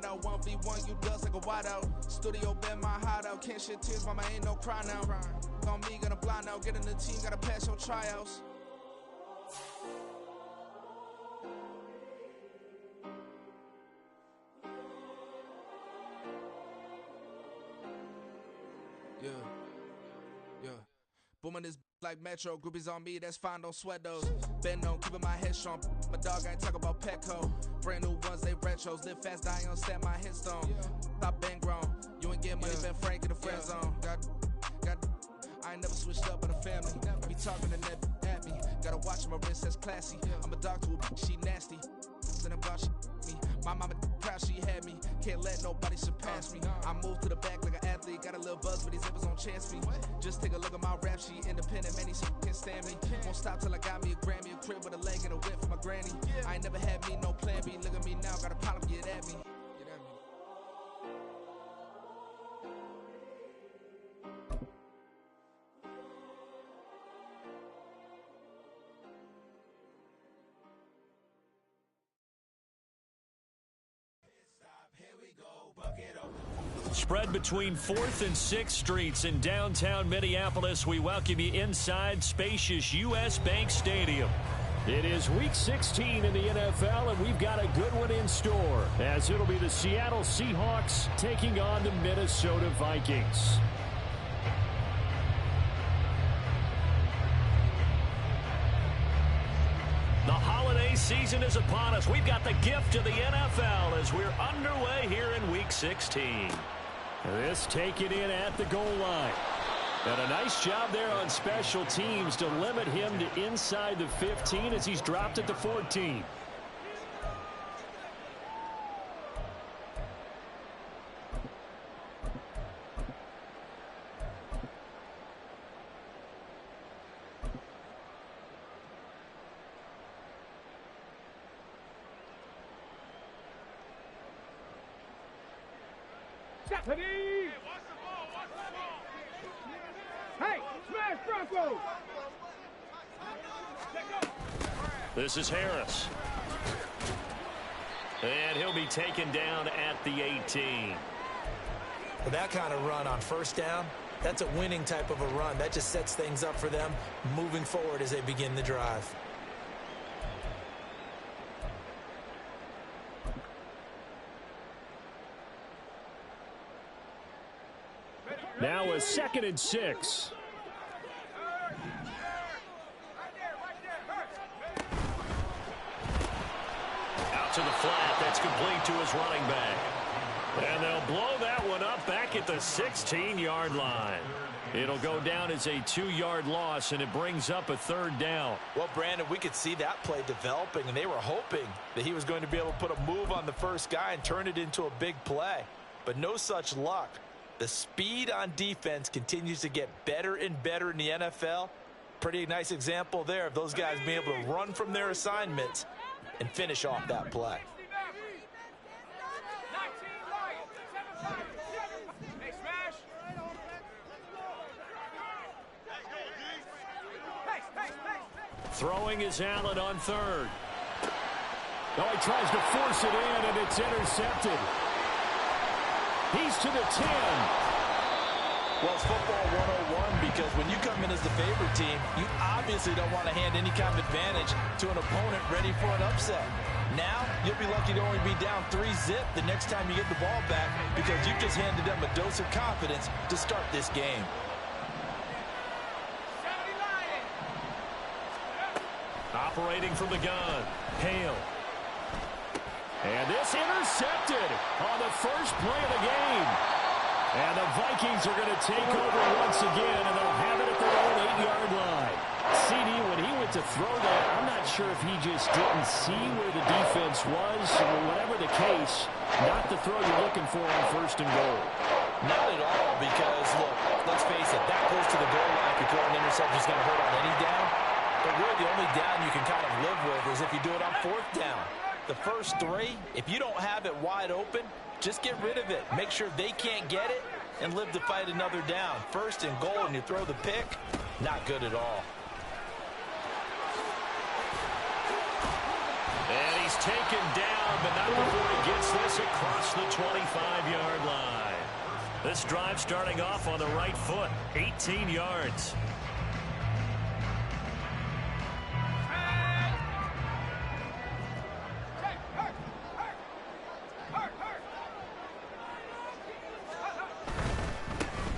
Rondo, 1v1, you dust like a wide out. Studio been my hideout, can't shed tears, mama ain't no cry now. On me, gonna blind out, get in the team, gotta pass your tryouts. Yeah. Booming this like Metro, groupies on me, that's fine, don't sweat those. Been on, keeping my head strong. My dog ain't talk about Petco. Brand new ones, they retros. Live fast, die on set, my headstone. Stop been grown. You ain't get money, been frank in the friend zone. I ain't never switched up with a family. Be talking to Ned at me. Gotta watch my wrist, that's classy. I'm a dog to a she nasty. Then I'm God, she me. My mama proud she had me. Can't let nobody surpass me. I move to the back like an athlete. Got a little buzz, but these zippers don't chance me. Just take a look at my rap sheet. Independent, man, these can't stand me. Won't stop till I got me a Grammy, a crib with a leg and a whip for my granny. I ain't never had me no plan B. Look at me now, got a problem, get at me. Spread between 4th and 6th Streets in downtown Minneapolis. We welcome you inside spacious U.S. Bank Stadium. It is Week 16 in the NFL, and we've got a good one in store, as it'll be the Seattle Seahawks taking on the Minnesota Vikings. The holiday season is upon us. We've got the gift of the NFL as we're underway here in Week 16. This taken in at the goal line. And a nice job there on special teams to limit him to inside the 15 as he's dropped at the 14. Hey, smash Bronco! This is Harris. And he'll be taken down at the 18. With that kind of run on first down, that's a winning type of a run. That just sets things up for them moving forward as they begin the drive. Now a 2nd and 6. Out to the flat. That's complete to his running back. And they'll blow that one up back at the 16-yard line. It'll go down as a 2-yard loss, and it brings up a 3rd down. Well, Brandon, we could see that play developing, and they were hoping that he was going to be able to put a move on the first guy and turn it into a big play. But no such luck. The speed on defense continues to get better and better in the NFL. Pretty nice example there of those guys being able to run from their assignments and finish off that play. Throwing is Allen on 3rd. Oh, he tries to force it in, and it's intercepted. He's to the 10. Well, it's football 101 because when you come in as the favorite team, you obviously don't want to hand any kind of advantage to an opponent ready for an upset. Now, you'll be lucky to only be down 3-0 the next time you get the ball back because you just handed them a dose of confidence to start this game. Operating from the gun, Hale. And this intercepted on the first play of the game. And the Vikings are going to take over once again, and they'll have it at their own 8-yard line. CD, when he went to throw that, I'm not sure if he just didn't see where the defense was, or whatever the case, not the throw you're looking for on 1st and goal. Not at all, because, look, let's face it, that close to the goal line, if you throw an interception, is going to hurt on any down. But really, the only down you can kind of live with is if you do it on 4th down. The first 3, if you don't have it wide open, just get rid of it. Make sure they can't get it and live to fight another down. 1st and goal, and you throw the pick, not good at all. And he's taken down, but not before he gets this across across the 25-yard line. This drive starting off on the right foot, 18 yards.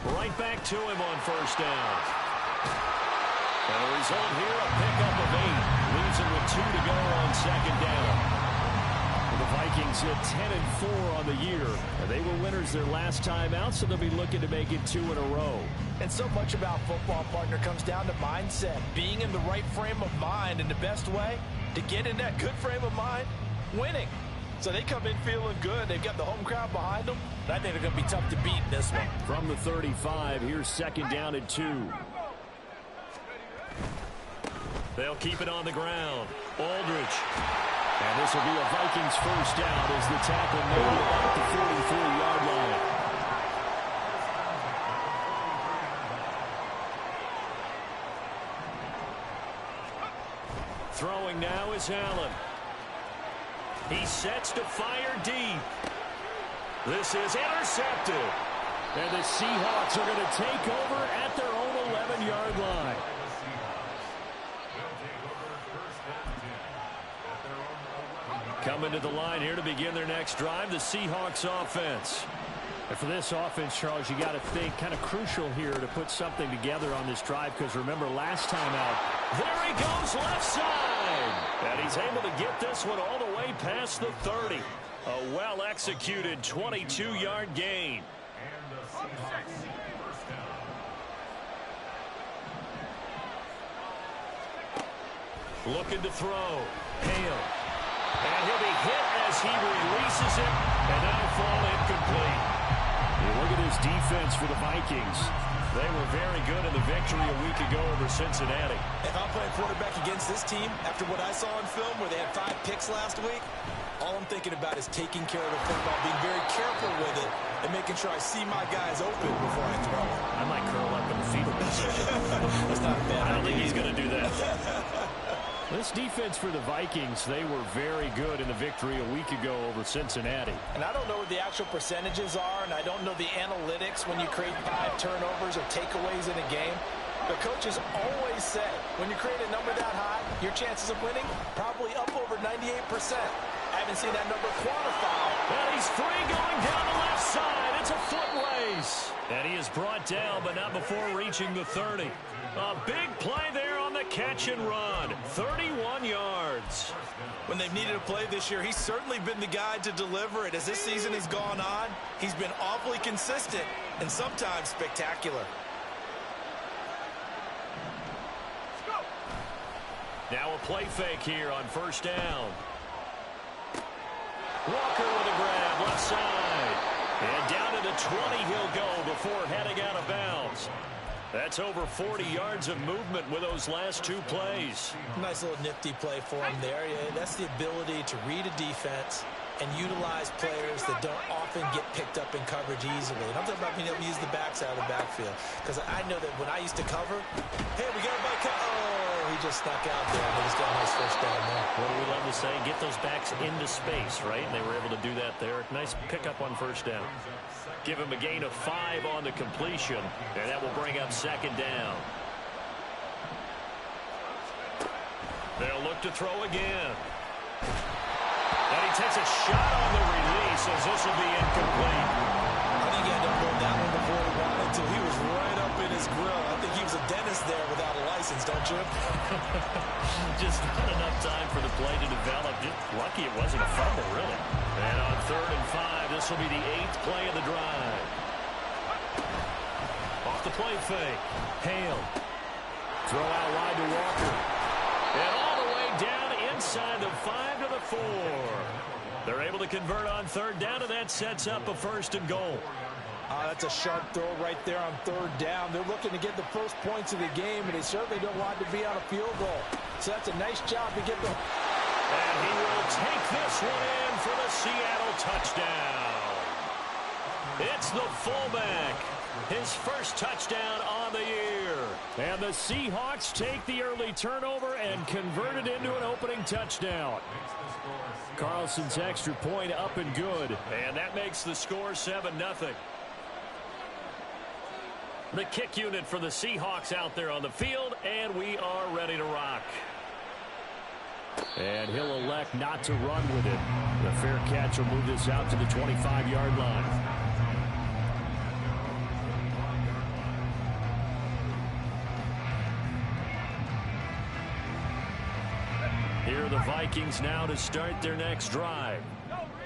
Right back to him on first down. And the result here, a pickup of 8. Leaves him with 2 to go on second down. The Vikings hit 10-4 on the year. And they were winners their last time out, so they'll be looking to make it 2 in a row. And so much about football, partner, comes down to mindset. Being in the right frame of mind, and the best way to get in that good frame of mind, winning. So they come in feeling good. They've got the home crowd behind them. I think they're going to be tough to beat in this one. From the 35, here's second down and 2. They'll keep it on the ground. Aldridge. And this will be a Vikings first down as the tackle made about the 43-yard line. Throwing now is Allen. He sets to fire deep. This is intercepted. And the Seahawks are going to take over at their own 11-yard line. Coming to the line here to begin their next drive, the Seahawks offense. And for this offense, Charles, you got to think kind of crucial here to put something together on this drive, because remember last time out, there he goes left side. And he's able to get this one all the way past the 30. A well-executed 22-yard gain. Looking to throw. Hale. And he'll be hit as he releases it, and that'll fall incomplete. You look at his defense for the Vikings. They were very good in the victory a week ago over Cincinnati. If I'm playing quarterback against this team, after what I saw on film where they had 5 picks last week, all I'm thinking about is taking care of the football, being very careful with it, and making sure I see my guys open before I throw it. I might curl up in the fetal position. That's not a bad idea. I don't think he's going to do that. This defense for the Vikings, they were very good in the victory a week ago over Cincinnati. And I don't know what the actual percentages are, and I don't know the analytics when you create 5 turnovers or takeaways in a game. But coaches always say, when you create a number that high, your chances of winning probably up over 98%. I haven't seen that number quantified. And he's free going down the left side. It's a foot race. And he is brought down, but not before reaching the 30. A big play there on the catch and run. 31 yards. When they've needed a play this year, he's certainly been the guy to deliver it. As this season has gone on, he's been awfully consistent and sometimes spectacular. Now a play fake here on first down. Walker with a grab, left side. And down to the 20 he'll go before heading out of bounds. That's over 40 yards of movement with those last 2 plays. Nice little nifty play for him there. Yeah, that's the ability to read a defense and utilize players that don't often get picked up in coverage easily. And I'm talking about being able to use the backside of the backfield. Because I know that when I used to cover, hey, we got a back. Oh, he just snuck out there. They just got a nice first down there. What do we love to say? Get those backs into space, right? And they were able to do that there. Nice pickup on first down. Give him a gain of 5 on the completion, and that will bring up second down. They'll look to throw again. And he takes a shot on the release as this will be incomplete. I think he had to pull that one before he wanted to. He was right up in his grill. I think he was a dentist there without a license, don't you? Just not enough time for the play to develop. Just lucky it wasn't a fumble, really. And on 3rd and 5, this will be the 8th play of the drive. Off the play fake. Hale. Throw out wide to Walker. And all the way down inside the 5 to the 4. They're able to convert on 3rd down, and that sets up a 1st and goal. That's a sharp throw right there on 3rd down. They're looking to get the first points of the game, and they certainly don't want to be on a field goal. So that's a nice job to get the... And he will take this one in for the Seattle touchdown. It's the fullback, His first touchdown on the year. And the Seahawks take the early turnover and convert it into an opening touchdown. Carlson's extra point up and good. And that makes the score 7-0. The kick unit for the Seahawks out there on the field, and we are ready to rock. And he'll elect not to run with it. The fair catch will move this out to the 25-yard line. Here are the Vikings now to start their next drive.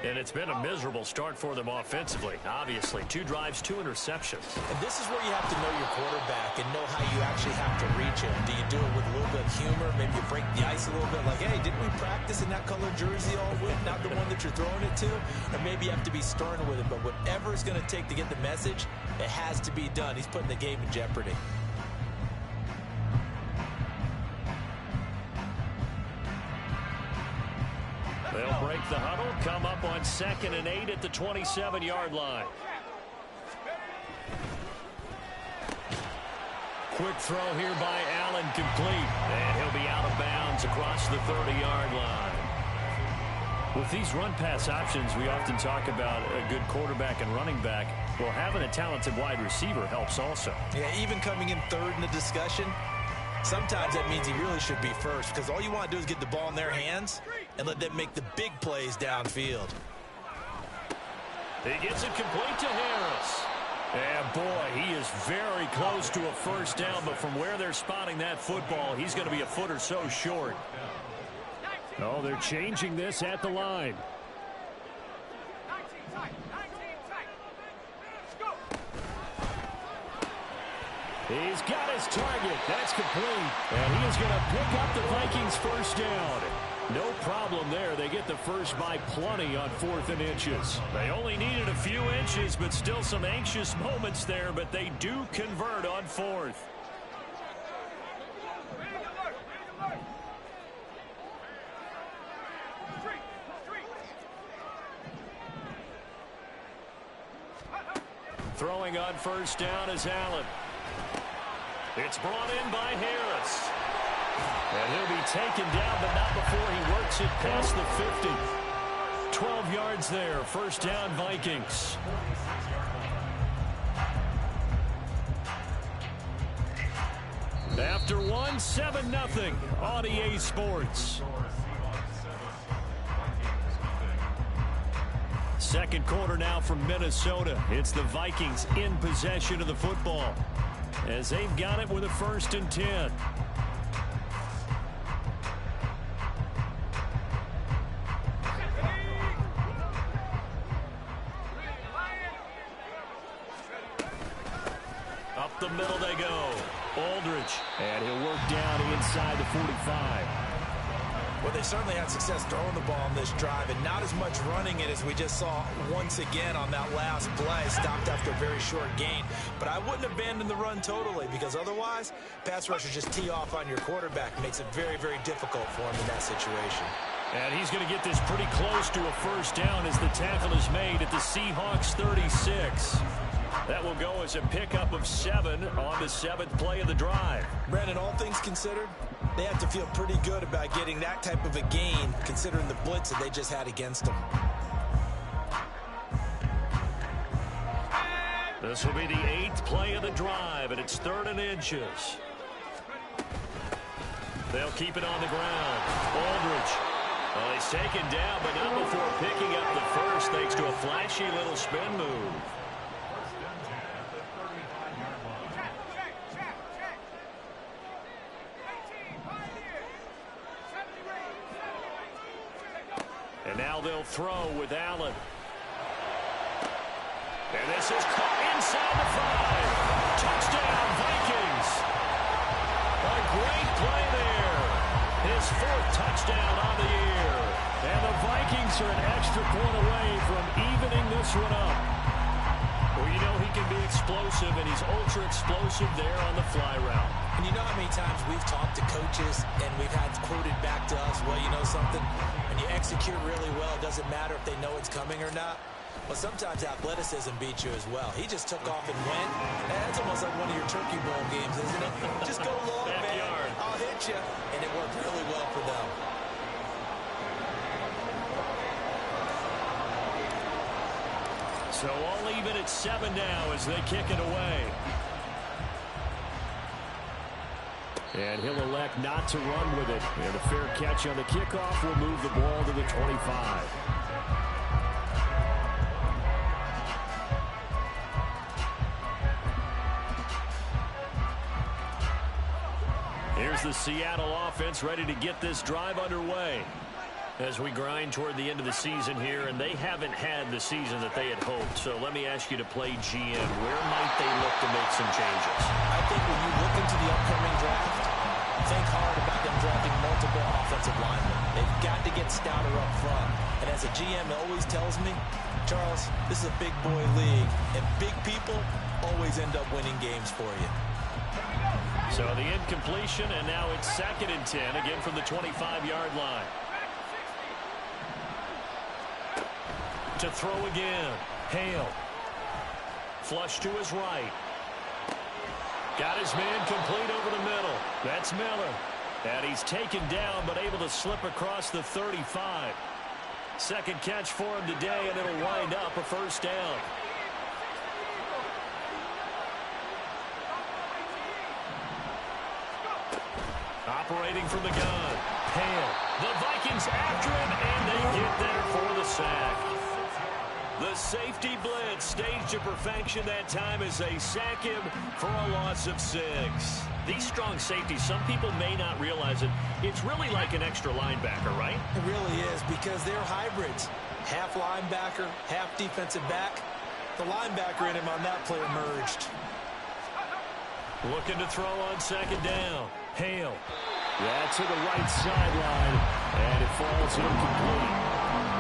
And it's been a miserable start for them offensively. Obviously, 2 drives, 2 interceptions. And this is where you have to know your quarterback and know how you actually have to reach him. Do you do it with a little bit of humor? Maybe you break the ice a little bit like, hey, didn't we practice in that colored jersey all week? Not the one that you're throwing it to? Or maybe you have to be stern with him. But whatever it's going to take to get the message, it has to be done. He's putting the game in jeopardy. They'll break the huddle, come up on 2nd and 8 at the 27-yard line. Quick throw here by Allen, complete. And he'll be out of bounds across the 30-yard line. With these run-pass options, we often talk about a good quarterback and running back. Well, having a talented wide receiver helps also. Yeah, even coming in third in the discussion, sometimes that means he really should be first, because all you want to do is get the ball in their hands and let them make the big plays downfield. He gets it complete to Harris. And boy, he is very close to a first down, but from where they're spotting that football, he's going to be a foot or so short. Oh, they're changing this at the line. He's got his target. That's complete. And he is going to pick up the Vikings first down. No problem there. They get the first by plenty on 4th and inches. They only needed a few inches, but still some anxious moments there, but they do convert on 4th. Throwing on first down is Allen. It's brought in by Harris. And he'll be taken down, but not before he works it past the 50. 12 yards there. First down, Vikings. After 7-0 on EA Sports. Second quarter now from Minnesota. It's the Vikings in possession of the football, as they've got it with a 1st and 10. Up the middle they go. Aldridge. And he'll work down inside the 45. Well, they certainly had success throwing the ball on this drive, and not as much running it as we just saw once again on that last play. Stopped after a very short gain. But I wouldn't abandon the run totally, because otherwise, pass rushers just tee off on your quarterback. Makes it very, very difficult for him in that situation. And he's going to get this pretty close to a first down as the tackle is made at the Seahawks 36. That will go as a pickup of 7 on the 7th play of the drive. Brandon, all things considered, they have to feel pretty good about getting that type of a gain, considering the blitz that they just had against them. This will be the 8th play of the drive, and it's 3rd and inches. They'll keep it on the ground. Aldridge. Well, he's taken down, but not before picking up the first, thanks to a flashy little spin move. And now they'll throw with Allen. And this is caught inside the 5. Touchdown, Vikings. A great play there. His 4th touchdown on the year. And the Vikings are an extra point away from evening this one up. Well, you know he can be explosive, and he's ultra explosive there on the fly route. And you know how many times we've talked to coaches and we've had quoted back to us, well, you know something, when you execute really well, it doesn't matter if they know it's coming or not. But sometimes athleticism beats you as well. He just took off and went. That's almost like one of your Turkey Bowl games, isn't it? Just go long, man. I'll hit you. And it worked really well for them. So all even at 7 now as they kick it away. And he'll elect not to run with it. And a fair catch on the kickoff will move the ball to the 25. Here's the Seattle offense ready to get this drive underway as we grind toward the end of the season here, and they haven't had the season that they had hoped. So let me ask you to play GM. Where might they look to make some changes? I think when you look into the upcoming draft, think hard about them drafting multiple offensive linemen. They've got to get stouter up front. And as a GM always tells me, Charles, this is a big boy league, and big people always end up winning games for you. So the incompletion, and now it's 2nd and 10, again from the 25-yard line. To throw again. Hale. Flush to his right. Got his man complete over the middle. That's Miller. And he's taken down, but able to slip across the 35. Second catch for him today, and it'll wind up a first down. Operating from the gun. Hale. The Vikings after him, and they get there for the sack. The safety blitz staged to perfection that time as they sack him for a loss of 6. These strong safeties, some people may not realize it. It's really like an extra linebacker, right? It really is, because they're hybrids. Half linebacker, half defensive back. The linebacker in him on that play emerged. Looking to throw on 2nd down. Hale. That's to the right sideline, and it falls incomplete.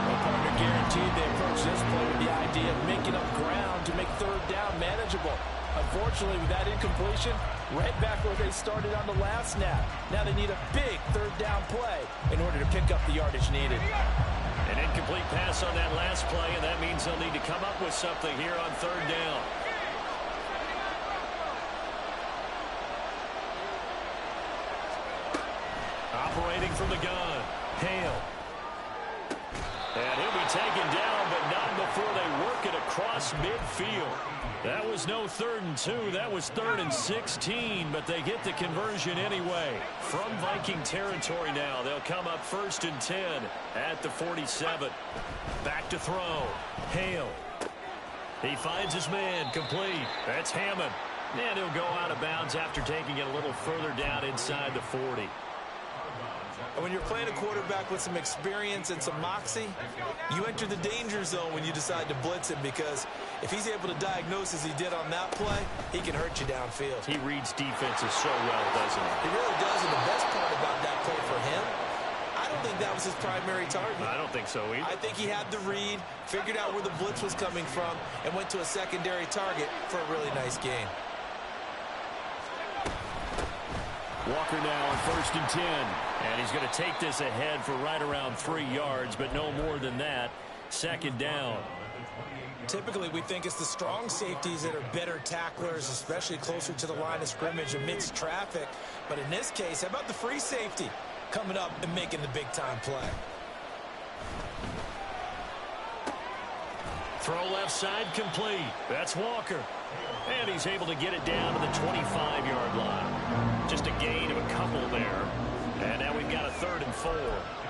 Well, partner, guaranteed they approach this play with the idea of making up ground to make 3rd down manageable. Unfortunately, with that incompletion, right back where they started on the last snap. Now they need a big 3rd down play in order to pick up the yardage needed. An incomplete pass on that last play, and that means they'll need to come up with something here on 3rd down. Operating from the gun. Hale. And he'll be taken down, but not before they work it across midfield. That was no 3rd and 2. That was 3rd and 16, but they get the conversion anyway. From Viking territory now, they'll come up 1st and 10 at the 47. Back to throw. Hale. He finds his man complete. That's Hammond. And he'll go out of bounds after taking it a little further down inside the 40. And when you're playing a quarterback with some experience and some moxie, you enter the danger zone when you decide to blitz him, because if he's able to diagnose as he did on that play, he can hurt you downfield. He reads defenses so well, doesn't he? He really does, and the best part about that play for him, I don't think that was his primary target. I don't think so either. I think he had the read, figured out where the blitz was coming from, and went to a secondary target for a really nice game. Walker now on 1st and 10. And he's going to take this ahead for right around 3 yards, but no more than that. 2nd down. Typically, we think it's the strong safeties that are better tacklers, especially closer to the line of scrimmage amidst traffic. But in this case, how about the free safety coming up and making the big-time play? Throw left side complete. That's Walker. And he's able to get it down to the 25-yard line. Just a gain of a couple there. And now we've got a 3rd and 4.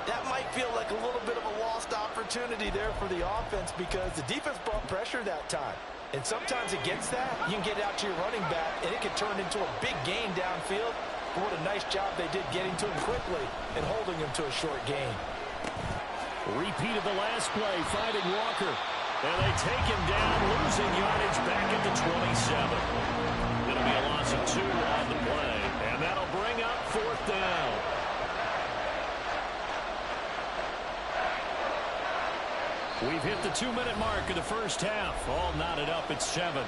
That might feel like a little bit of a lost opportunity there for the offense, because the defense brought pressure that time. And sometimes against that, you can get out to your running back, and it can turn into a big gain downfield. But what a nice job they did getting to him quickly and holding him to a short gain. Repeat of the last play, finding Walker. And they take him down, losing yardage back at the 27. It'll be a loss of 2 on the play. And that'll bring up 4th down. We've hit the 2-minute mark of the first half. All knotted up at 7.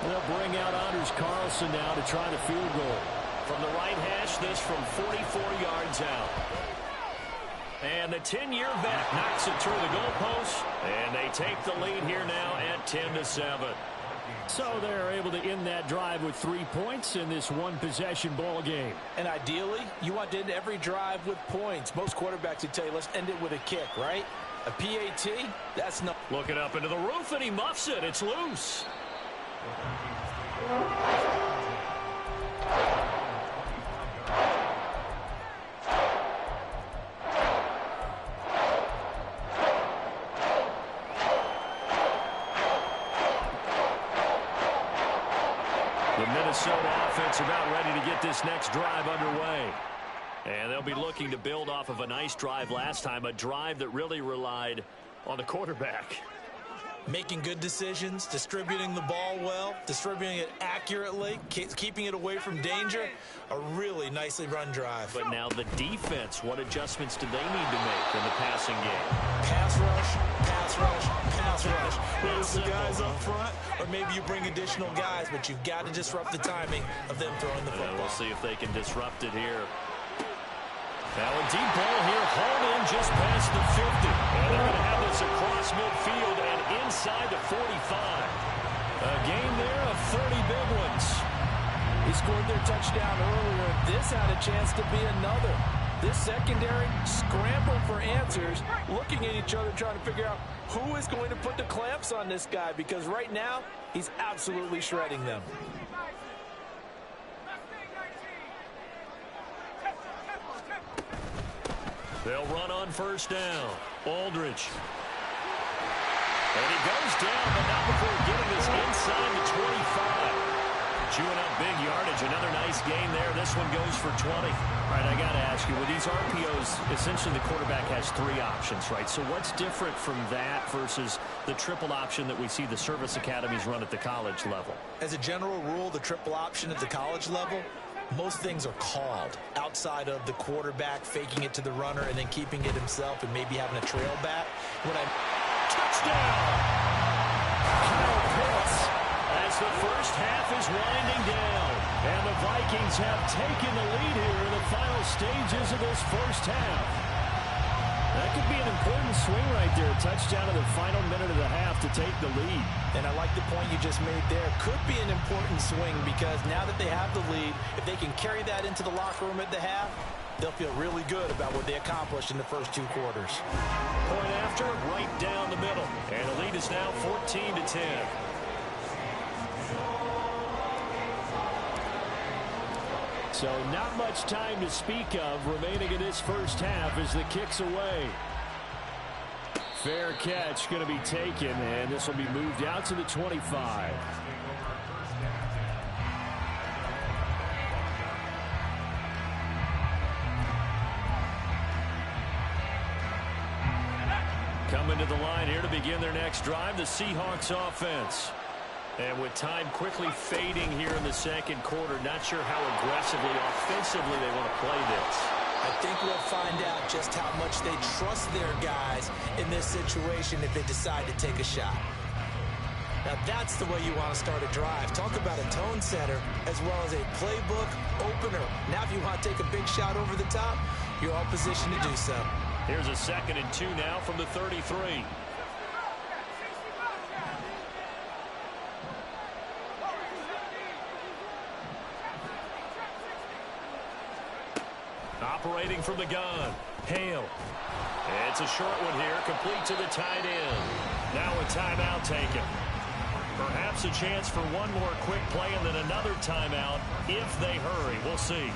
They'll bring out Anders Carlson now to try the field goal. From the right hash, this from 44 yards out. And the 10-year vet knocks it through the goalpost. And they take the lead here now at 10-7. So they're able to end that drive with 3 points in this one-possession ball game. And ideally, you want to end every drive with points. Most quarterbacks would tell you, let's end it with a kick, right? A PAT, that's no. Looking up into the roof, and he muffs it. It's loose. The Minnesota offense about ready to get this next drive underway. And they'll be looking to build off of a nice drive last time, a drive that really relied on the quarterback. Making good decisions, distributing the ball well, distributing it accurately, keeping it away from danger. A really nicely run drive. But now the defense, what adjustments do they need to make in the passing game? Pass rush, pass rush, pass rush. Whether it's the guys up front or maybe you bring additional guys, but you've got to disrupt the timing of them throwing the football. We'll see if they can disrupt it here. Now a deep ball here, hauled in just past the 50. And they're going to have this across midfield and inside the 45. A game there of 30 big ones. He scored their touchdown earlier. This had a chance to be another. This secondary scrambled for answers, looking at each other, trying to figure out who is going to put the clamps on this guy, because right now he's absolutely shredding them. They'll run on first down. Aldridge. And he goes down, but not before getting this inside the 25. Chewing up big yardage. Another nice gain there. This one goes for 20. All right, I got to ask you, with these RPOs, essentially the quarterback has 3 options, right? So what's different from that versus the triple option that we see the service academies run at the college level? As a general rule, the triple option at the college level, most things are called outside of the quarterback faking it to the runner and then keeping it himself and maybe having a trail back. Touchdown! Kyle Pitts, as the first half is winding down. And the Vikings have taken the lead here in the final stages of this first half. That could be an important swing right there. Touchdown in the final minute of the half to take the lead. And I like the point you just made there. Could be an important swing because now that they have the lead, if they can carry that into the locker room at the half, they'll feel really good about what they accomplished in the first 2 quarters. Point after, right down the middle. And the lead is now 14-10. So not much time to speak of remaining in this first half as the kick's away. Fair catch going to be taken, and this will be moved out to the 25. Coming to the line here to begin their next drive, the Seahawks offense. And with time quickly fading here in the second quarter, not sure how aggressively, offensively they want to play this. I think we'll find out just how much they trust their guys in this situation if they decide to take a shot. Now that's the way you want to start a drive. Talk about a tone setter as well as a playbook opener. Now if you want to take a big shot over the top, you're all positioned to do so. Here's a 2nd and 2 now from the 33. Operating from the gun, Hale. It's a short one here, complete to the tight end. Now a timeout taken. Perhaps a chance for one more quick play and then another timeout if they hurry. We'll see.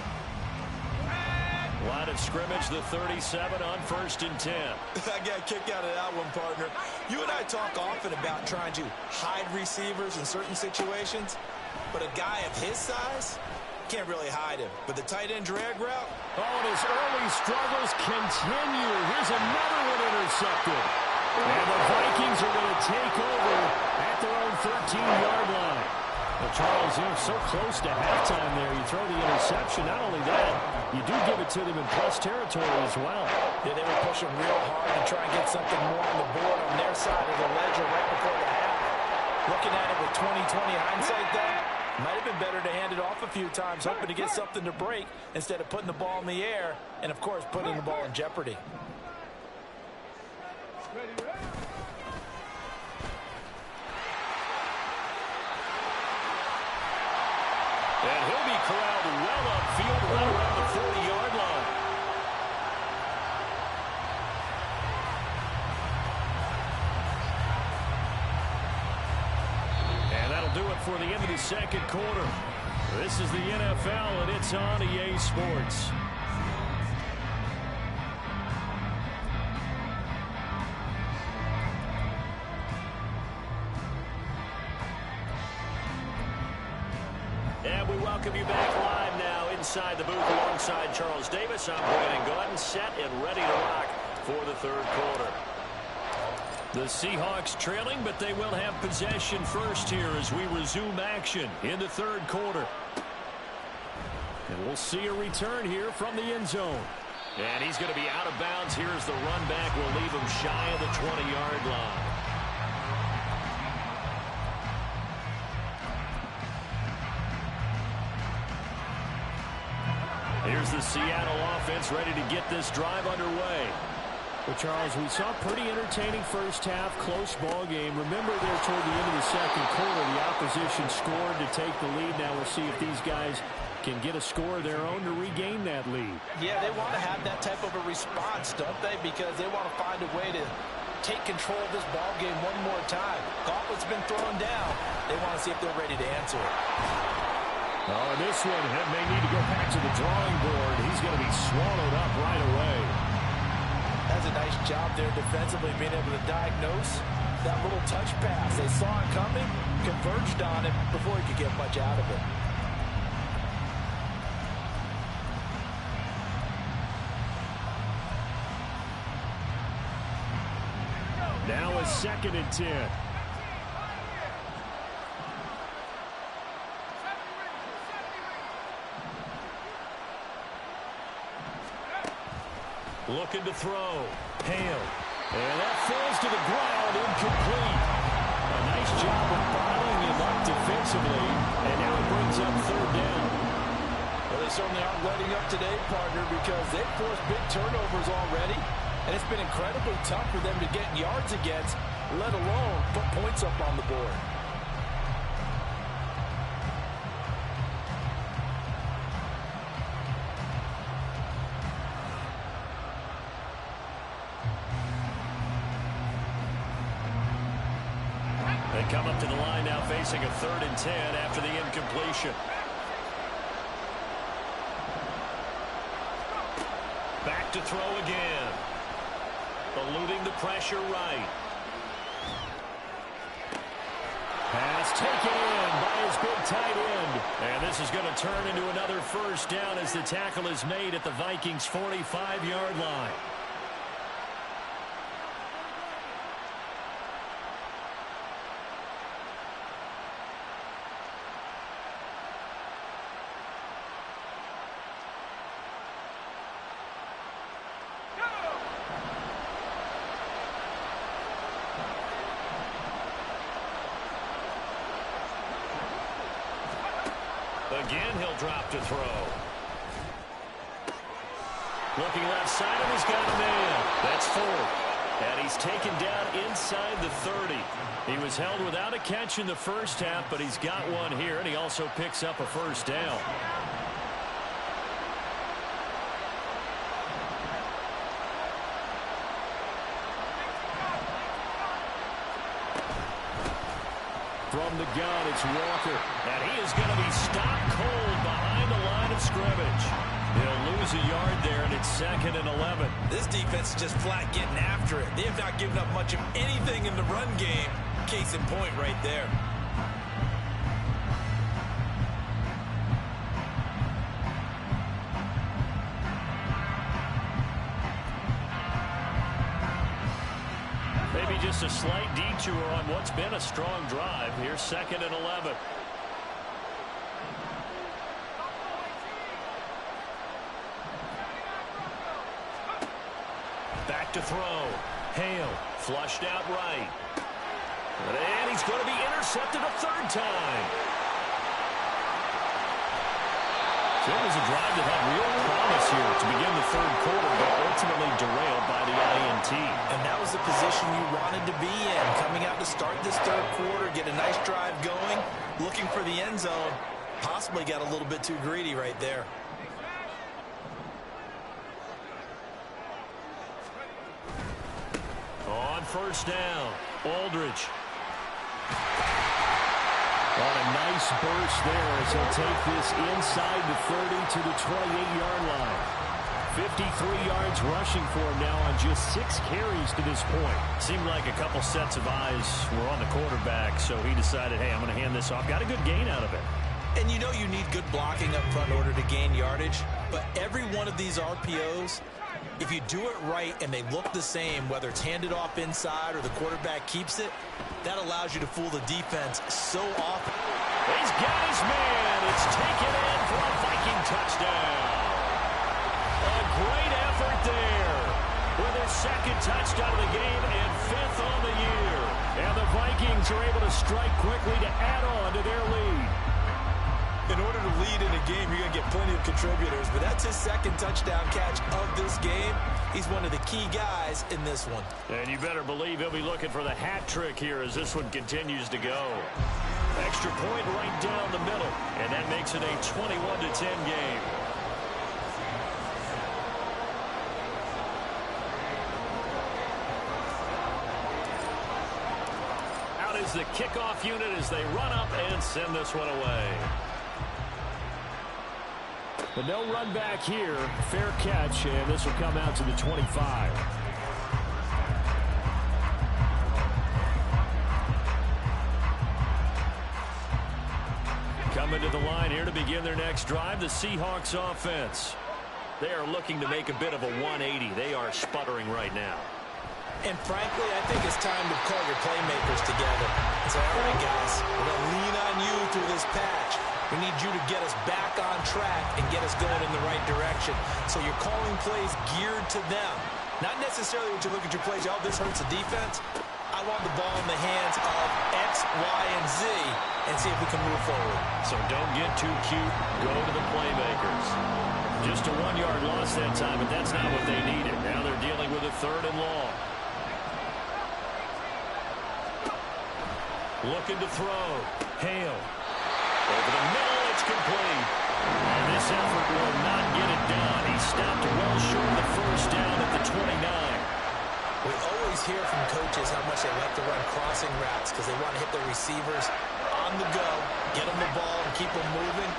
Line of scrimmage, the 37 on 1st and 10. I got a kick out of that one, partner. You and I talk often about trying to hide receivers in certain situations, but a guy of his size can't really hide him. But the tight end drag route, and his early struggles continue. Here's another one intercepted. And the Vikings are going to take over at their own 13-yard line. Well, Charles, you're so close to halftime there. You throw the interception. Not only that, you do give it to them in plus territory as well. Yeah, they were pushing real hard to try and get something more on the board on their side of the ledger right before the half. Looking at it with 20/20 hindsight, though, might have been better to hand it off a few times, hoping to get something to break instead of putting the ball in the air and, of course, putting the ball in jeopardy. And he'll be corralled well upfield right around the 40-yard line. And that'll do it for the end of the second quarter. This is the NFL, and it's on EA Sports. And we welcome you back live now inside the booth alongside Charles Davis. I'm Brandon Gordon, set and ready to rock for the third quarter. The Seahawks trailing, but they will have possession first here as we resume action in the third quarter. And we'll see a return here from the end zone. And he's going to be out of bounds. Here's the run back. Will leave him shy of the 20-yard line. Here's the Seattle offense ready to get this drive underway. Well, Charles, we saw a pretty entertaining first half, close ball game. Remember there toward the end of the second quarter, the opposition scored to take the lead. Now we'll see if these guys can get a score of their own to regain that lead. Yeah, they want to have that type of a response, don't they? Because they want to find a way to take control of this ball game one more time. Gauntlet's been thrown down. They want to see if they're ready to answer it. Oh, and this one may need to go back to the drawing board. He's going to be swallowed up right away. That's a nice job there defensively, being able to diagnose that little touch pass. They saw it coming, converged on it before he could get much out of it. Now a 2nd and 10. Looking to throw. Hale. And that falls to the ground, incomplete. A nice job of bottling him up defensively, and now it brings up 3rd down. Well, they certainly aren't letting up today, partner, because they've forced big turnovers already, and it's been incredibly tough for them to get yards against, let alone put points up on the board. They come up to the line now facing a 3rd and 10 after the incompletion. Back to throw again. Eluding the pressure right. Pass taken in by his big tight end. And this is going to turn into another 1st down as the tackle is made at the Vikings' 45-yard line. Again, he'll drop to throw. Looking left side, and he's got a man. That's 4th. And he's taken down inside the 30. He was held without a catch in the first half, but he's got one here, and he also picks up a 1st down. From the gun, it's Walker. And he is going to be stopped cold behind the line of scrimmage. He'll lose a yard there, and it's 2nd and 11. This defense is just flat getting after it. They have not given up much of anything in the run game. Case in point right there. Maybe just a slight detour on what's been a strong drive. Here's 2nd and 11. Back to throw. Hale flushed out right. And he's going to be intercepted a 3rd time. So it was a drive that had real promise here to begin the third quarter, but ultimately derailed by the INT. And that was the position you wanted to be in. Coming out to start this third quarter, get a nice drive going, looking for the end zone. Possibly got a little bit too greedy right there. On first down, Aldridge. On a nice burst there as he'll take this inside the 30 to the 28-yard line. 53 yards rushing for him now on just 6 carries to this point. Seemed like a couple sets of eyes were on the quarterback, so he decided, hey, I'm going to hand this off. Got a good gain out of it. And you know you need good blocking up front in order to gain yardage, but every one of these RPOs, if you do it right and they look the same, whether it's handed off inside or the quarterback keeps it, that allows you to fool the defense so often. He's got his man. It's taken in for a Viking touchdown. A great effort there with their second touchdown of the game and 5th on the year. And the Vikings are able to strike quickly to add on to their lead. In order to lead in a game, you're going to get plenty of contributors, but that's his second touchdown catch of this game. He's one of the key guys in this one. And you better believe he'll be looking for the hat trick here as this one continues to go. Extra point right down the middle, and that makes it a 21-10 game. Out is the kickoff unit as they run up and send this one away. But no run back here. Fair catch, and this will come out to the 25. Coming to the line here to begin their next drive, the Seahawks offense. They are looking to make a bit of a 180. They are sputtering right now. And frankly, I think it's time to call your playmakers together and say, all right, guys, we're going to lean on you through this patch. We need you to get us back on track and get us going in the right direction. So you're calling plays geared to them. Not necessarily when you look at your plays, oh, this hurts the defense. I want the ball in the hands of X, Y, and Z and see if we can move forward. So don't get too cute. Go to the playmakers. Just a 1-yard loss that time, but that's not what they needed. Now they're dealing with a 3rd and long. Looking to throw. Hale. Over the middle, it's complete. And this effort will not get it done. He stopped well short of the first down at the 29. We always hear from coaches how much they like to run crossing routes because they want to hit their receivers on the go, get them the ball, and keep them moving.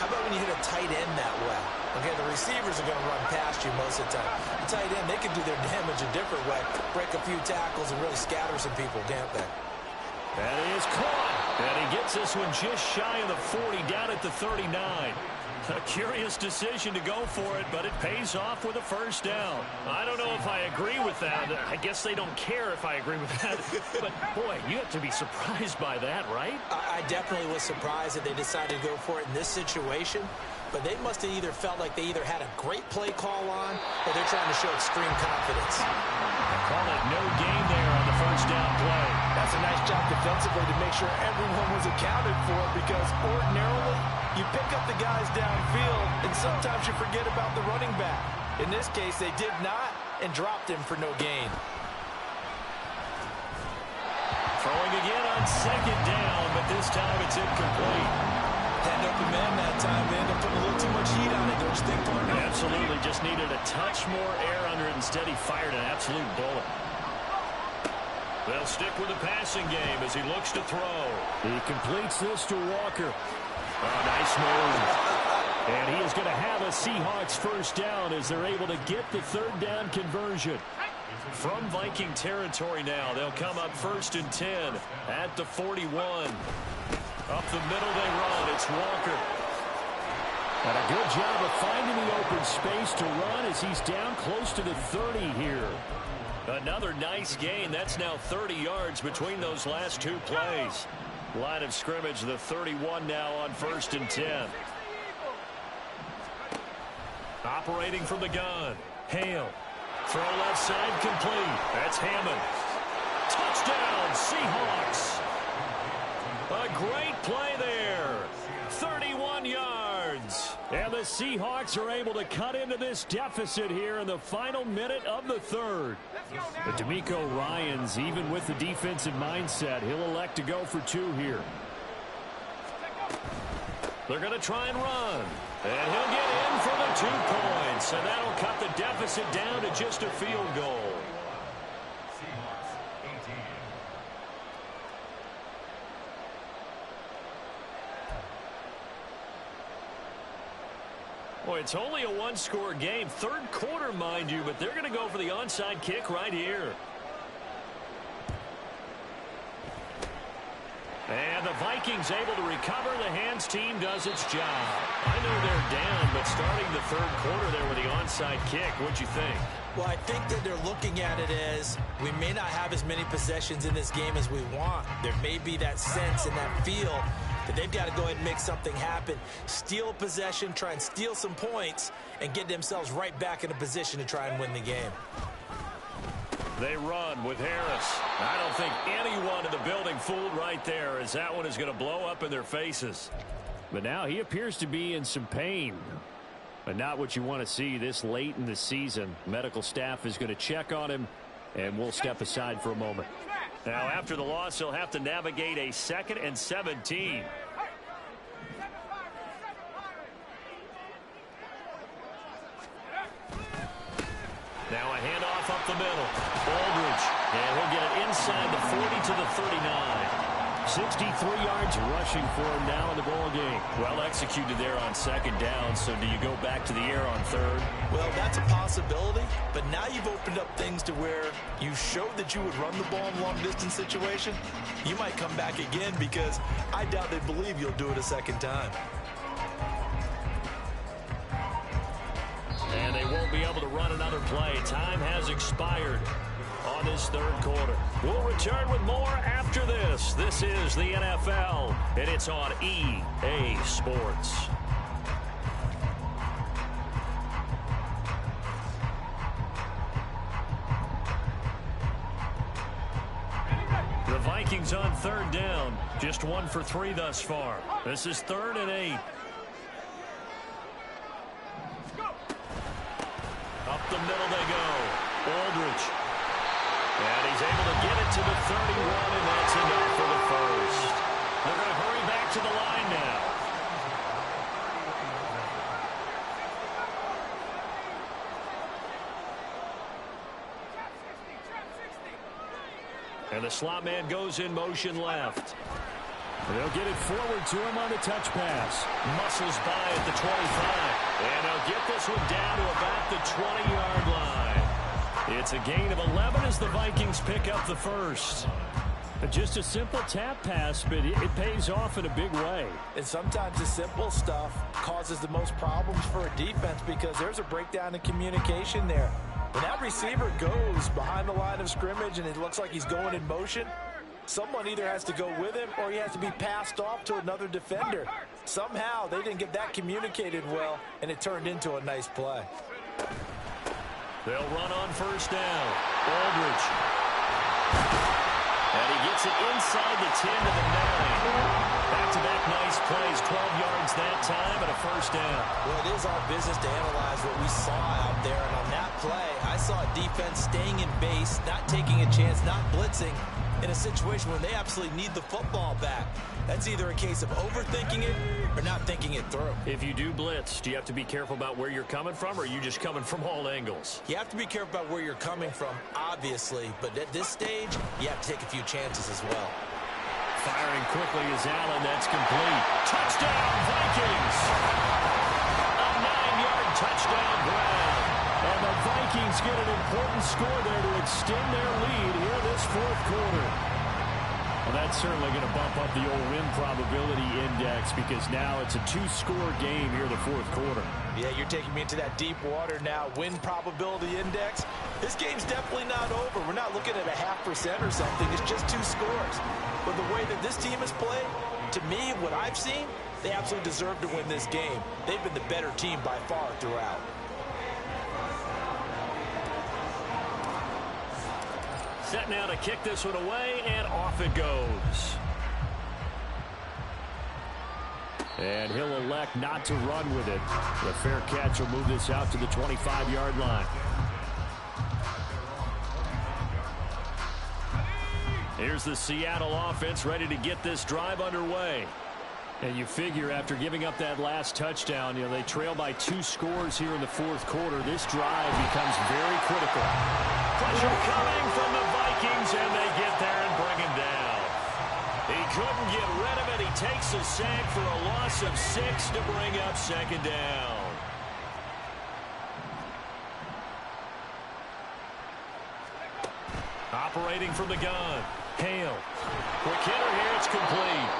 How about when you hit a tight end that way? Okay, the receivers are going to run past you most of the time. The tight end, they can do their damage a different way, break a few tackles and really scatter some people, can't they? That is caught. And he gets this one just shy of the 40, down at the 39. A curious decision to go for it, but it pays off with a first down. I don't know if I agree with that. I guess they don't care if I agree with that. But, boy, you have to be surprised by that, right? I definitely was surprised that they decided to go for it in this situation. But they must have either felt like they either had a great play call on or they're trying to show extreme confidence. Call it no gain there on the first down play. That's a nice job defensively to make sure everyone was accounted for because ordinarily you pick up the guys downfield and sometimes you forget about the running back. In this case, they did not and dropped him for no gain. Throwing again on 2nd down, but this time it's incomplete. Had an open man that time. They ended up putting a little too much heat on it, don't you think, partner? Absolutely. Just needed a touch more air under it. Instead, he fired an absolute bullet. They'll stick with the passing game as he looks to throw. He completes this to Walker. Oh, nice move. And he is going to have a Seahawks first down as they're able to get the 3rd down conversion. From Viking territory now, they'll come up 1st and 10 at the 41. Up the middle they run. It's Walker. And a good job of finding the open space to run as he's down close to the 30 here. Another nice gain. That's now 30 yards between those last 2 plays. Line of scrimmage, the 31 now on 1st and 10. Operating from the gun. Hale. Throw left side complete. That's Hammond. Touchdown, Seahawks. A great play there. 31 yards. And the Seahawks are able to cut into this deficit here in the final minute of the third. But DeMeco Ryans, even with the defensive mindset, he'll elect to go for two here. They're going to try and run. And he'll get in for the 2 points. And that'll cut the deficit down to just a field goal. Boy, it's only a one-score game. Third quarter, mind you, but they're going to go for the onside kick right here. And the Vikings able to recover. The hands team does its job. I know they're down, but starting the third quarter there with the onside kick, what'd you think? Well, I think that they're looking at it as we may not have as many possessions in this game as we want. There may be that sense and that feel that they've got to go ahead and make something happen. Steal a possession, try and steal some points, and get themselves right back in a position to try and win the game. They run with Harris. I don't think anyone in the building fooled right there, as that one is going to blow up in their faces. But now he appears to be in some pain. But not what you want to see this late in the season. Medical staff is going to check on him, and we'll step aside for a moment. Now, after the loss, he'll have to navigate a 2nd and 17. Now a handoff up the middle. Aldridge, and he'll get it inside the 40 to the 39. 63 yards rushing for him now in the ball game. Well executed there on 2nd down, so do you go back to the air on 3rd? Well, that's a possibility, but now you've opened up things to where you showed that you would run the ball in long-distance situation. You might come back again because I doubt they believe you'll do it a 2nd time. And they won't be able to run another play. Time has expired on this 3rd quarter. We'll return with more after this. This is the NFL, and it's on EA Sports. The Vikings on 3rd down. Just 1 for 3 thus far. This is 3rd and 8. Up the middle they go. Aldridge. And he's able to get it to the 31, and that's enough for the first. They're going to hurry back to the line now. And the slot man goes in motion left. They'll get it forward to him on the touch pass. Muscles by at the 25. And they'll get this one down to about the 20-yard line. It's a gain of 11 as the Vikings pick up the first. Just a simple tap pass, but it pays off in a big way. And sometimes the simple stuff causes the most problems for a defense because there's a breakdown in communication there. When that receiver goes behind the line of scrimmage and it looks like he's going in motion, someone either has to go with him or he has to be passed off to another defender. Somehow they didn't get that communicated well, and it turned into a nice play. They'll run on 1st down. Aldridge. And he gets it inside the 10 to the 9. Back-to-back nice plays, 12 yards that time, and a 1st down. Well, it is our business to analyze what we saw out there, and on that play, I saw a defense staying in base, not taking a chance, not blitzing, in a situation where they absolutely need the football back. That's either a case of overthinking it or not thinking it through. If you do blitz, do you have to be careful about where you're coming from, or are you just coming from all angles? You have to be careful about where you're coming from, obviously, but at this stage, you have to take a few chances as well. Firing quickly is Allen. That's complete. Touchdown, Vikings! A 9-yard touchdown grab. And the Vikings get an important score there to extend their lead here this 4th quarter. Well, that's certainly going to bump up the old win probability index because now it's a 2-score game here in the 4th quarter. Yeah, you're taking me into that deep water now. Win probability index. This game's definitely not over. We're not looking at a 0.5% or something. It's just 2 scores. But the way that this team has played, to me, what I've seen, they absolutely deserve to win this game. They've been the better team by far throughout. Set now to kick this one away, and off it goes. And he'll elect not to run with it. The fair catch will move this out to the 25-yard line. Here's the Seattle offense ready to get this drive underway. And you figure after giving up that last touchdown, they trail by 2 scores here in the fourth quarter. This drive becomes very critical. Pressure coming from the Vikings, and they get there and bring him down. He couldn't get rid of it. He takes a sack for a loss of 6 to bring up second down. Operating from the gun. Hale. Quick hitter here. It's complete.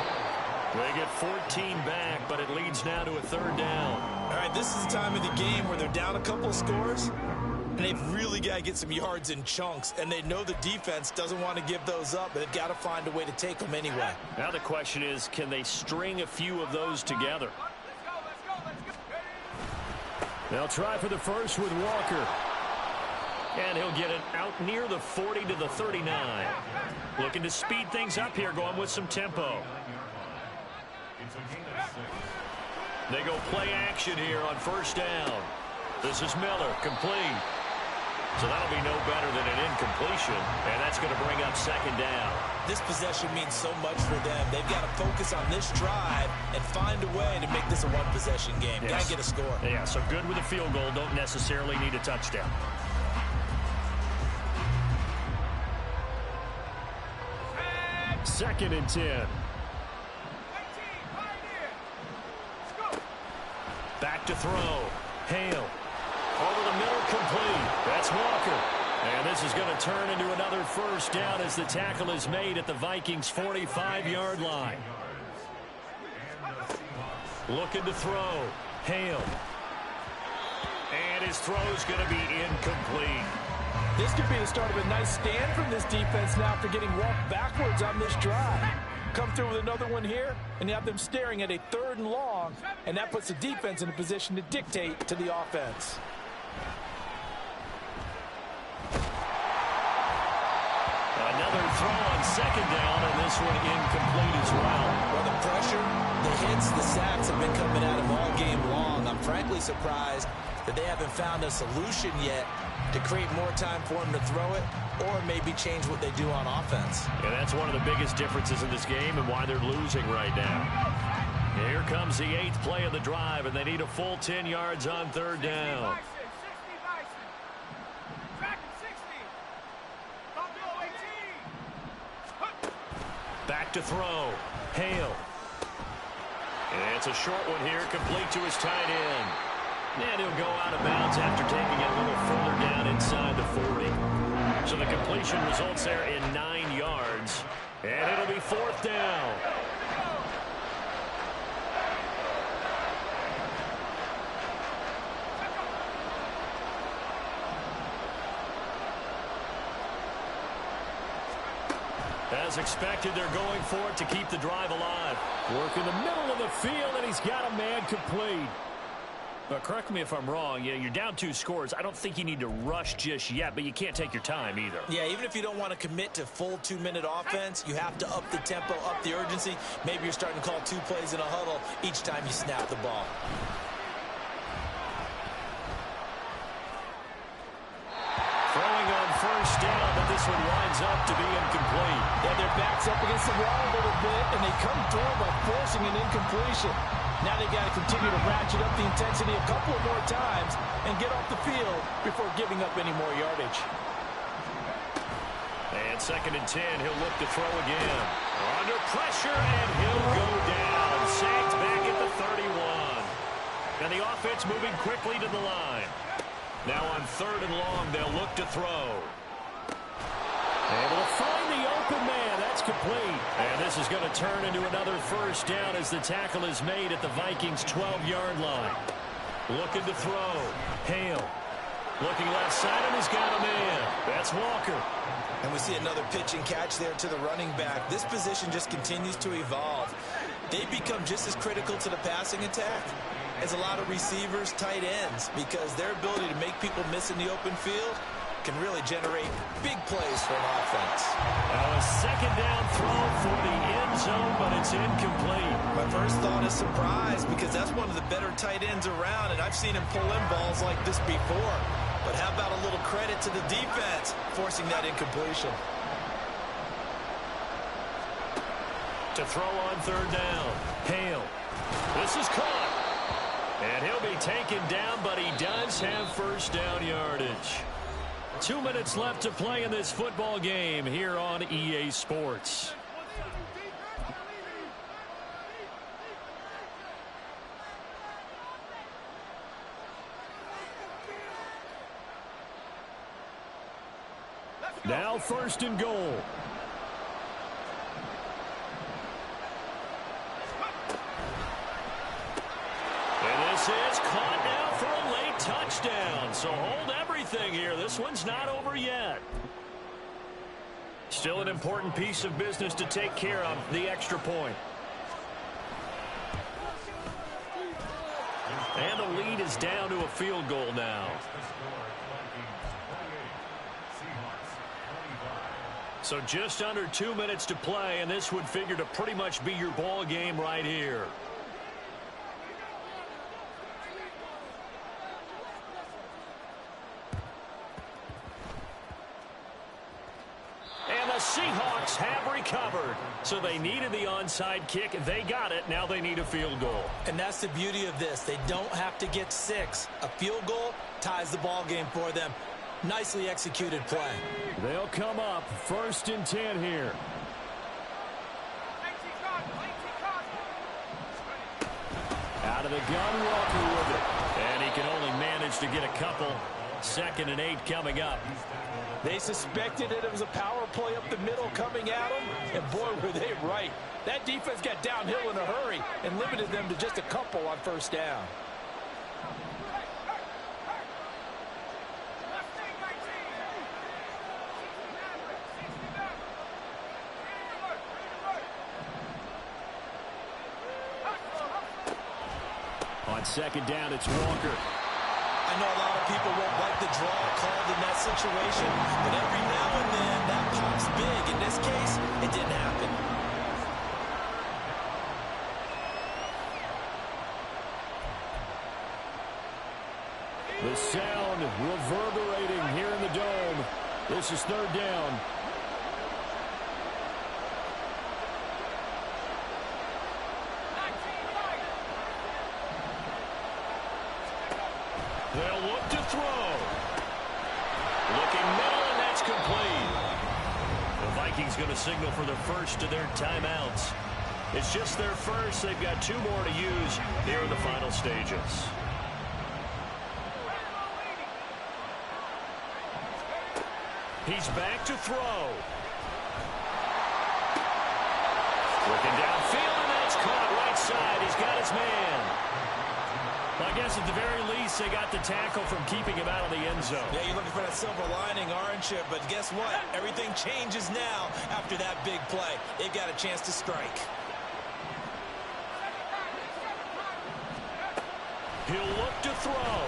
They get 14 back, but it leads now to a third down. All right, this is the time of the game where they're down a couple of scores, and they've really got to get some yards in chunks, and they know the defense doesn't want to give those up, but they've got to find a way to take them anyway. Now the question is, can they string a few of those together? They'll try for the first with Walker. And he'll get it out near the 40 to the 39. Looking to speed things up here, going with some tempo. They go play action here on first down. This is Miller, complete. So that'll be no better than an incompletion, and that's going to bring up second down. This possession means so much for them. They've got to focus on this drive and find a way to make this a one-possession game. Yes. Got to get a score. Yeah, so good with a field goal. Don't necessarily need a touchdown. Second and 10. Back to throw. Hale. Over the middle, complete. That's Walker. And this is going to turn into another first down as the tackle is made at the Vikings' 45-yard line. Looking to throw. Hale. And his throw's going to be incomplete. This could be the start of a nice stand from this defense now after getting walked backwards on this drive. Come through with another one here, and you have them staring at a 3rd and long, and that puts the defense in a position to dictate to the offense. Another throw on second down, and this one incomplete as well. Well, the pressure, the hits, the sacks have been coming at him all game long. I'm frankly surprised that they haven't found a solution yet to create more time for him to throw it or maybe change what they do on offense. And that's one of the biggest differences in this game and why they're losing right now. Here comes the 8th play of the drive, and they need a full 10 yards on third down. Back to throw. Hale. And it's a short one here, complete to his tight end. And he'll go out of bounds after taking it a little further down inside the 40. So the completion results there in 9 yards. And it'll be 4th down. As expected, they're going for it to keep the drive alive. Work in the middle of the field, and he's got a man complete. But correct me if I'm wrong, you're down 2 scores. I don't think you need to rush just yet, but you can't take your time either. Yeah, even if you don't want to commit to full 2-minute offense, you have to up the tempo, up the urgency. Maybe you're starting to call 2 plays in a huddle each time you snap the ball. Throwing on first down, but this one winds up to be incomplete. Yeah, their back's up against the wall a little bit, and they come through by forcing an incompletion. Now they've got to continue to ratchet up the intensity a couple of more times and get off the field before giving up any more yardage. And second and 10, he'll look to throw again. Under pressure, and he'll go down. Sacked back at the 31. And the offense moving quickly to the line. Now on 3rd and long, they'll look to throw. Able to find the open man. That's complete. And this is going to turn into another first down as the tackle is made at the Vikings' 12-yard line. Looking to throw. Hale. Looking left side, and he's got a man. That's Walker. And we see another pitch and catch there to the running back. This position just continues to evolve. They become just as critical to the passing attack as a lot of receivers, tight ends, because their ability to make people miss in the open field can really generate big plays for an offense. Now a second down throw for the end zone, but it's incomplete. My first thought is surprise, because that's one of the better tight ends around, and I've seen him pull in balls like this before. But how about a little credit to the defense forcing that incompletion? To throw on third down. Hale. This is caught. And he'll be taken down, but he does have first down yardage. 2 minutes left to play in this football game here on EA Sports. Now first and goal. And this is caught now for a late touchdown. So hold everything here. This one's not over yet. Still an important piece of business to take care of, the extra point. And the lead is down to a field goal now. So just under 2 minutes to play, and this would figure to pretty much be your ball game right here. And the Seahawks have recovered. So they needed the onside kick. They got it. Now they need a field goal. And that's the beauty of this. They don't have to get 6. A field goal ties the ball game for them. Nicely executed play. They'll come up first and 10 here. Out of the gun, Walker with it. And he can only manage to get a couple. 2nd and 8 coming up. They suspected that it was a power play up the middle coming at them, and boy, were they right. That defense got downhill in a hurry and limited them to just a couple on first down. On 2nd down, it's Walker. I know a lot of people won't like the draw called in that situation, but every now and then that pops big. In this case, it didn't happen. The sound reverberating here in the dome. This is 3rd down. They'll look to throw. Looking middle, and that's complete. The Vikings going to signal for the first of their timeouts. It's just their first. They've got 2 more to use here in the final stages. He's back to throw. Looking downfield, and that's caught right side. He's got his man. Well, I guess at the very least, they got the tackle from keeping him out of the end zone. Yeah, you're looking for that silver lining, aren't you? But guess what? Everything changes now after that big play. They've got a chance to strike. He'll look to throw.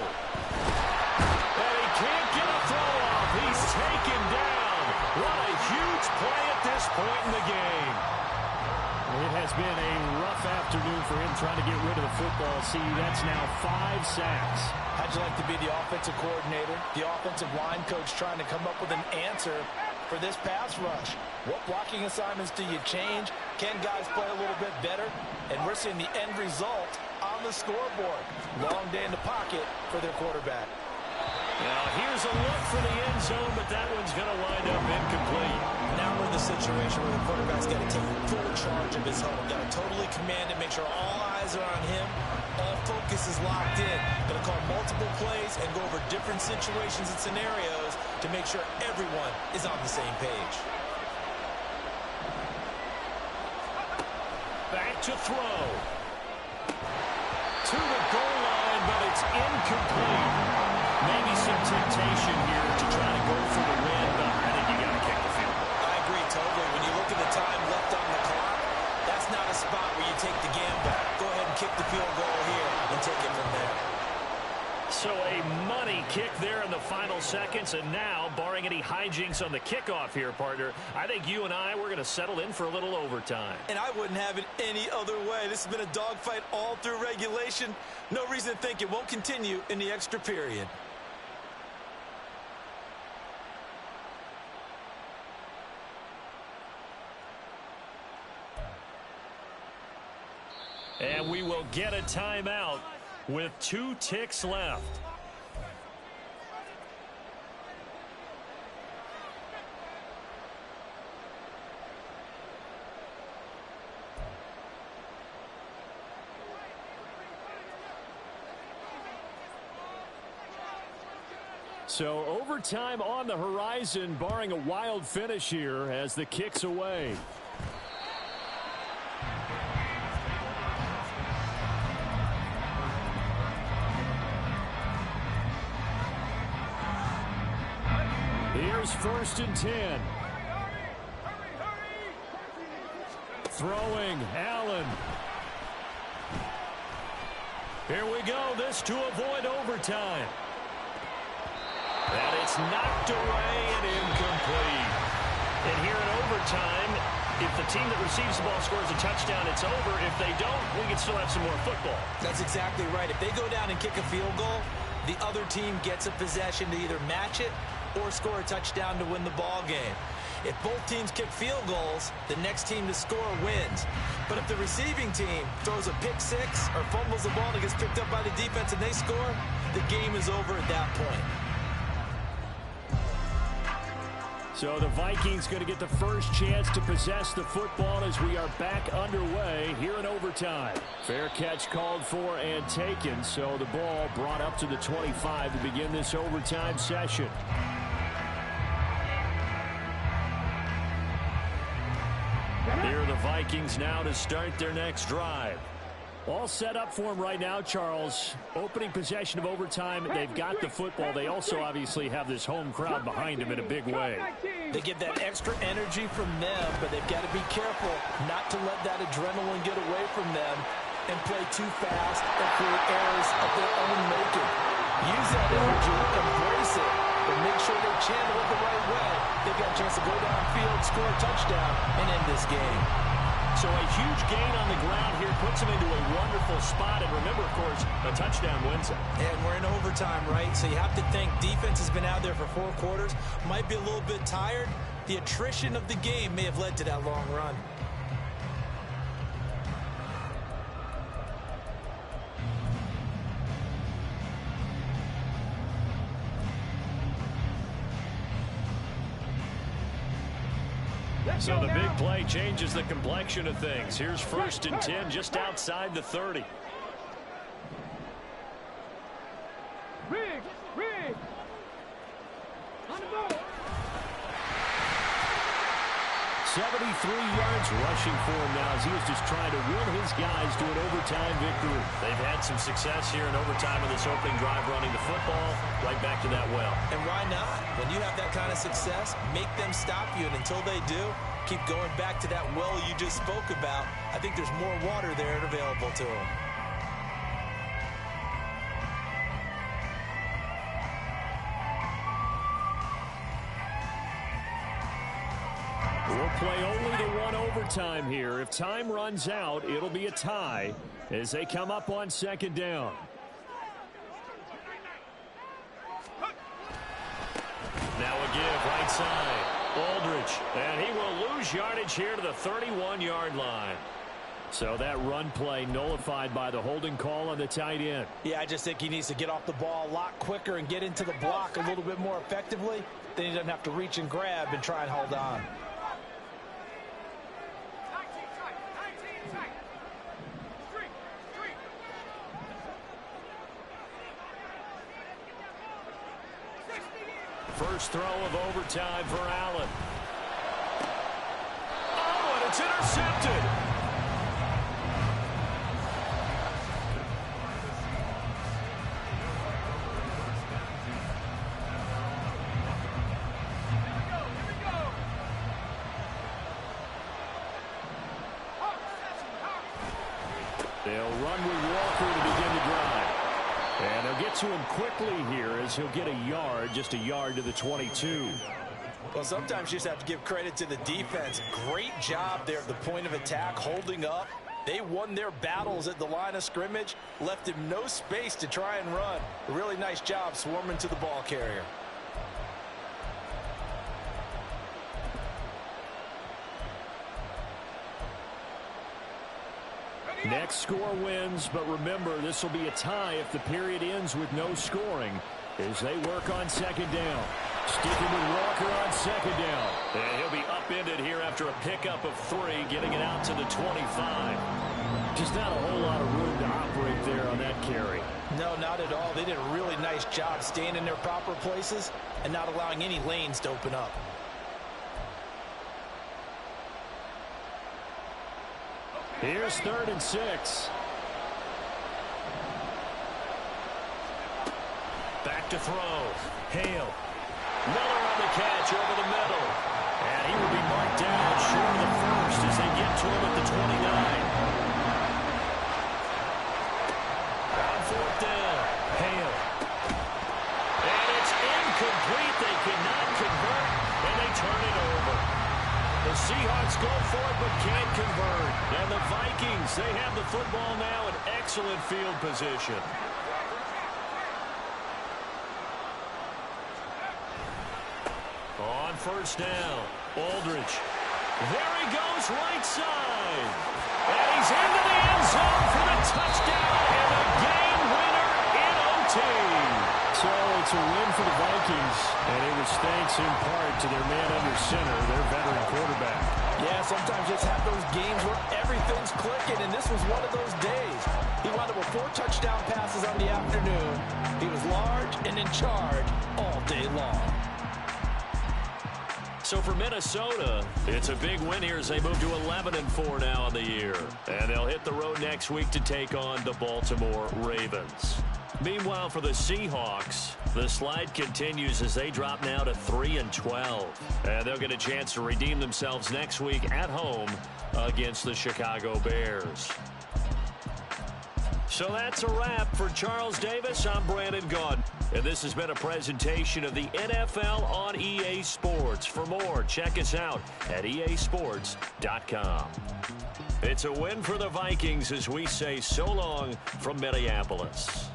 And he can't get a throw off. He's taken down. What a huge play at this point in the game. It has been a rough afternoon for him trying to get rid of the football. See, that's now 5 sacks. How'd you like to be the offensive coordinator, the offensive line coach trying to come up with an answer for this pass rush? What blocking assignments do you change? Can guys play a little bit better? And we're seeing the end result on the scoreboard. Long day in the pocket for their quarterback. Now here's a look for the end zone, but that one's going to wind up incomplete. Now we're in the situation where the quarterback's got to take full charge of his home. Got to totally command it, make sure all eyes are on him. All focus is locked in. Going to call multiple plays and go over different situations and scenarios to make sure everyone is on the same page. Back to throw. To the goal line, but it's incomplete. Maybe some temptation here to try to go for the win, but I think you got to kick the field goal. I agree totally. When you look at the time left on the clock, that's not a spot where you take the gamble. Go ahead and kick the field goal here and take it from there. So a money kick there in the final seconds, and now, barring any hijinks on the kickoff here, partner, I think you and we're going to settle in for a little overtime. And I wouldn't have it any other way. This has been a dogfight all through regulation. No reason to think it won't continue in the extra period. And we will get a timeout with 2 ticks left. So overtime on the horizon, barring a wild finish here as the kick's away. Here's 1st and 10. Throwing, Allen. Here we go, this to avoid overtime. And it's knocked away and incomplete. And here in overtime, if the team that receives the ball scores a touchdown, it's over. If they don't, we can still have some more football. That's exactly right. If they go down and kick a field goal, the other team gets a possession to either match it or score a touchdown to win the ball game. If both teams kick field goals, the next team to score wins. But if the receiving team throws a pick six or fumbles the ball and it gets picked up by the defense and they score, the game is over at that point. So the Vikings going to get the first chance to possess the football as we are back underway here in overtime. Fair catch called for and taken, so the ball brought up to the 25 to begin this overtime session. Here are the Vikings now to start their next drive. All set up for them right now, Charles. Opening possession of overtime, they've got the football. They also obviously have this home crowd behind them in a big way. They get that extra energy from them, but they've got to be careful not to let that adrenaline get away from them and play too fast or create errors of their own making. Use that energy, embrace it, but make sure they channel it the right way. They've got a chance to go downfield, score a touchdown, and end this game. So a huge gain on the ground here puts them into a wonderful spot. And remember, of course, a touchdown wins it. And we're in overtime, right? So you have to think defense has been out there for 4 quarters, might be a little bit tired. The attrition of the game may have led to that long run. So the big play changes the complexion of things. Here's 1st and 10 just outside the 30. Rig. On the ball. 73 yards rushing for him now as he was just trying to will his guys to an overtime victory. They've had some success here in overtime in this opening drive running the football right back to that well. And why not? When you have that kind of success, make them stop you. And until they do, keep going back to that well you just spoke about. I think there's more water there available to them. We'll play only the one overtime here. If time runs out, it'll be a tie as they come up on 2nd down. Now a give right side. Aldridge, and he will lose yardage here to the 31-yard line. So that run play nullified by the holding call on the tight end. Yeah, I just think he needs to get off the ball a lot quicker and get into the block a little bit more effectively. Then he doesn't have to reach and grab and try and hold on. First throw of overtime for Allen. Oh, and it's intercepted. They'll run with Walker to begin the drive. And they'll get to him quickly here as he'll get a yard, just a yard to the 22. Well, sometimes you just have to give credit to the defense. Great job there at the point of attack, holding up. They won their battles at the line of scrimmage, left him no space to try and run. A really nice job swarming to the ball carrier. Next score wins, but remember, this will be a tie if the period ends with no scoring as they work on second down. Sticking with Walker on second down. And he'll be upended here after a pickup of 3, getting it out to the 25. Just not a whole lot of room to operate there on that carry. No, not at all. They did a really nice job staying in their proper places and not allowing any lanes to open up. Here's 3rd and 6. Back to throw. Hale. Miller on the catch over the middle. And he will be marked down short of the first as they get to him at the 29. On 4th down. Hale. And it's incomplete. They cannot convert, and they turn it over. The Seahawks go for it but can't convert. And the Vikings, they have the football now in excellent field position. On 1st down, Aldridge. There he goes, right side. And he's into the end zone for the touchdown and the game winner in OT. So it's a win for the Vikings, and it was thanks in part to their man under center, their veteran quarterback. Yeah, sometimes you just have those games where everything's clicking, and this was one of those days. He wound up with 4 touchdown passes on the afternoon. He was large and in charge all day long. So for Minnesota, it's a big win here as they move to 11-4 now on the year. And they'll hit the road next week to take on the Baltimore Ravens. Meanwhile, for the Seahawks, the slide continues as they drop now to 3-12. And they'll get a chance to redeem themselves next week at home against the Chicago Bears. So that's a wrap. For Charles Davis, I'm Brandon Gaudin. And this has been a presentation of the NFL on EA Sports. For more, check us out at easports.com. It's a win for the Vikings as we say so long from Minneapolis.